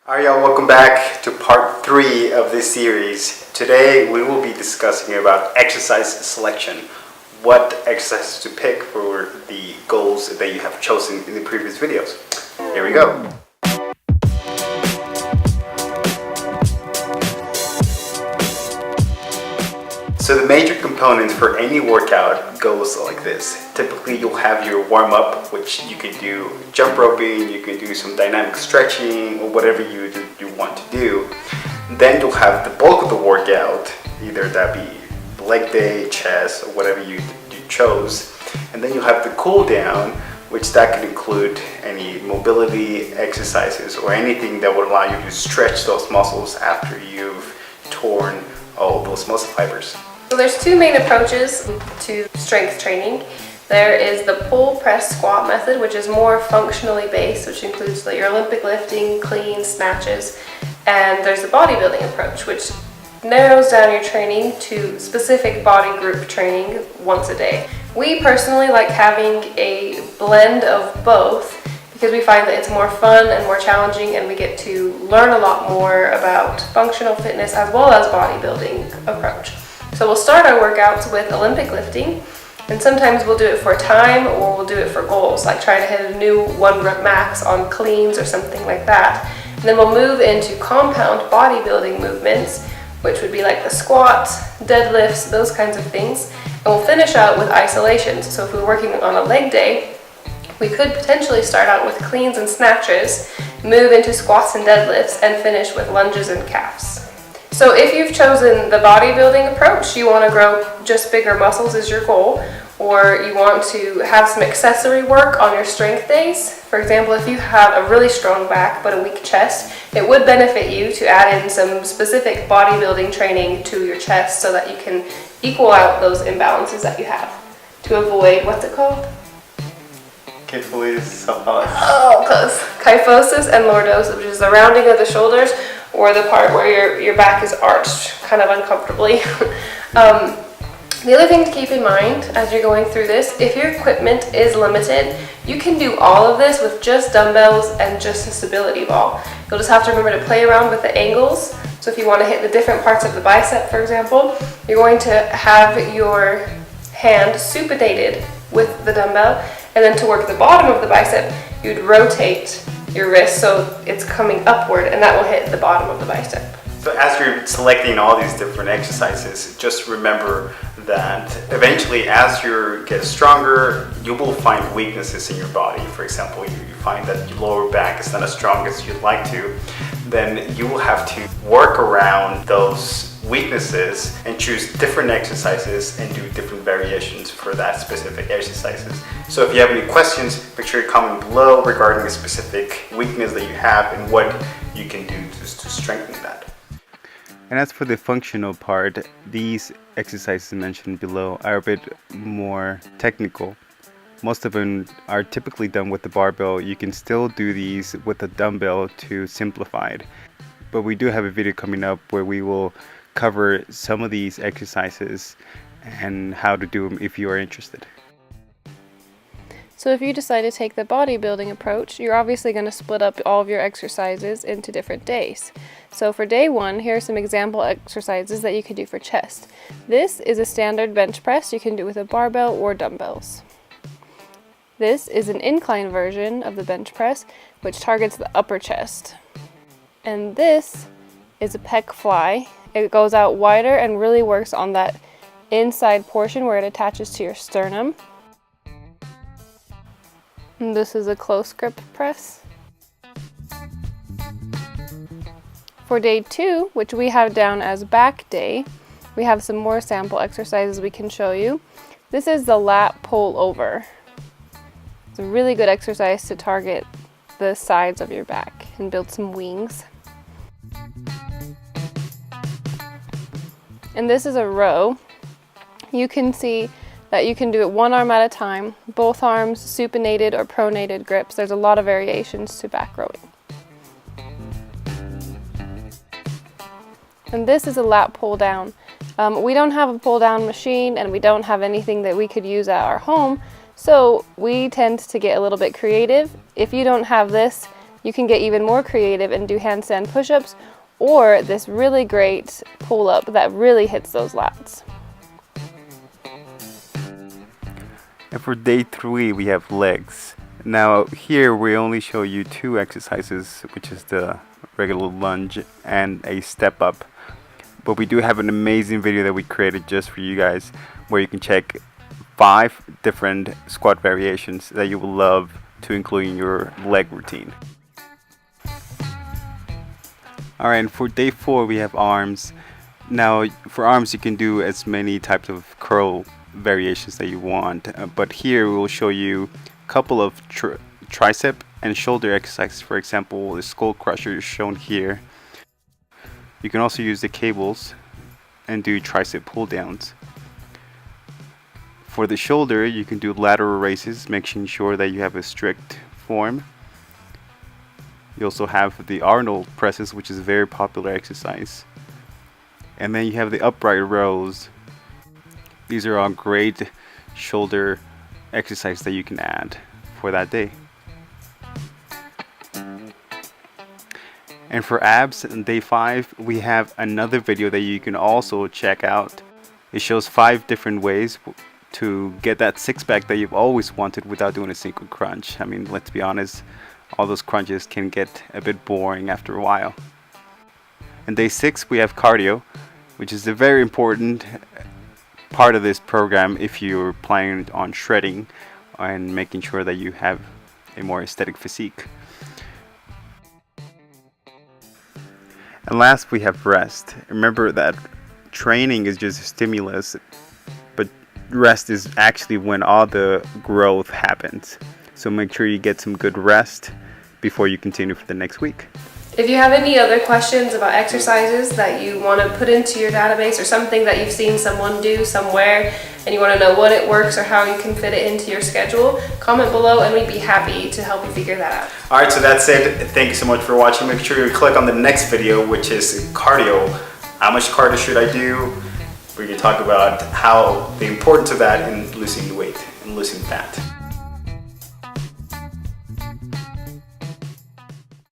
Alright y'all, welcome back to part 3 of this series. Today we will be discussing about exercise selection. What exercises to pick for the goals that you have chosen in the previous videos. Here we go. So the major components for any workout goes like this. Typically you'll have your warm-up, which you can do jump roping, you can do some dynamic stretching or whatever you want to do. Then you'll have the bulk of the workout, either that be leg day, chest, or whatever you chose. And then you'll have the cool down, which that could include any mobility exercises or anything that would allow you to stretch those muscles after you've torn all those muscle fibers. So there's two main approaches to strength training. There is the pull, press, squat method, which is more functionally based, which includes your Olympic lifting, clean, snatches. And there's the bodybuilding approach, which narrows down your training to specific body group training once a day. We personally like having a blend of both because we find that it's more fun and more challenging, and we get to learn a lot more about functional fitness as well as bodybuilding approach. So we'll start our workouts with Olympic lifting, and sometimes we'll do it for time or we'll do it for goals, like trying to hit a new 1 rep max on cleans or something like that. And then we'll move into compound bodybuilding movements, which would be like the squats, deadlifts, those kinds of things. And we'll finish out with isolations. So if we're working on a leg day, we could potentially start out with cleans and snatches, move into squats and deadlifts, and finish with lunges and calves. So if you've chosen the bodybuilding approach, you want to grow just bigger muscles is your goal, or you want to have some accessory work on your strength days. For example, if you have a really strong back but a weak chest, it would benefit you to add in some specific bodybuilding training to your chest so that you can equal out those imbalances that you have to avoid, what's it called? Kyphosis. Oh, close. Kyphosis and lordosis, which is the rounding of the shoulders, or the part where your back is arched kind of uncomfortably. The other thing to keep in mind as you're going through this, if your equipment is limited, you can do all of this with just dumbbells and just a stability ball. You'll just have to remember to play around with the angles. So if you want to hit the different parts of the bicep, for example, you're going to have your hand supinated with the dumbbell, and then to work the bottom of the bicep, you'd rotate your wrist so it's coming upward, and that will hit the bottom of the bicep. So as you're selecting all these different exercises, just remember that eventually as you get stronger, you will find weaknesses in your body. For example, you find that your lower back is not as strong as you'd like to, then you will have to work around those weaknesses and choose different exercises and do different variations for that specific exercises. So if you have any questions, make sure you comment below regarding a specific weakness that you have and what you can do to strengthen that. And as for the functional part, these exercises mentioned below are a bit more technical. Most of them are typically done with the barbell. You can still do these with a dumbbell to simplify it. But we do have a video coming up where we will cover some of these exercises and how to do them if you are interested. So if you decide to take the bodybuilding approach, you're obviously going to split up all of your exercises into different days. So for day 1, here are some example exercises that you can do for chest. This is a standard bench press you can do with a barbell or dumbbells. This is an incline version of the bench press, which targets the upper chest. And this is a pec fly. It goes out wider and really works on that inside portion where it attaches to your sternum. And this is a close grip press. For day 2, which we have down as back day, we have some more sample exercises we can show you. This is the lat pull over. It's a really good exercise to target the sides of your back and build some wings. And this is a row. You can see that you can do it one arm at a time, both arms, supinated or pronated grips. There's a lot of variations to back rowing. And this is a lat pull down. We don't have a pull down machine and we don't have anything that we could use at our home, so we tend to get a little bit creative. If you don't have this, You can get even more creative and do handstand push-ups, or this really great pull-up that really hits those lats. And for day 3, we have legs. Now here we only show you 2 exercises, which is the regular lunge and a step up. But we do have an amazing video that we created just for you guys, where you can check 5 different squat variations that you will love to include in your leg routine. Alright, and for day 4 we have arms. Now for arms you can do as many types of curl variations that you want, but here we will show you a couple of tricep and shoulder exercises. For example, the skull crusher is shown here. You can also use the cables and do tricep pull downs. For the shoulder, you can do lateral raises, making sure that you have a strict form. You also have the Arnold presses, which is a very popular exercise. And then you have the upright rows. These are all great shoulder exercises that you can add for that day. And for abs, on day 5, we have another video that you can also check out. It shows 5 different ways to get that six-pack that you've always wanted without doing a single crunch. I mean, let's be honest, all those crunches can get a bit boring after a while. And day 6, we have cardio, which is a very important part of this program if you're planning on shredding and making sure that you have a more aesthetic physique. And last, we have rest. Remember that training is just a stimulus, but rest is actually when all the growth happens. So make sure you get some good rest before you continue for the next week. If you have any other questions about exercises that you want to put into your database, or something that you've seen someone do somewhere and you want to know what it works or how you can fit it into your schedule, comment below and we'd be happy to help you figure that out. Alright, so that's it. Thank you so much for watching. Make sure you click on the next video, which is cardio. How much cardio should I do? We're going to talk about how the importance of that in losing weight and losing fat.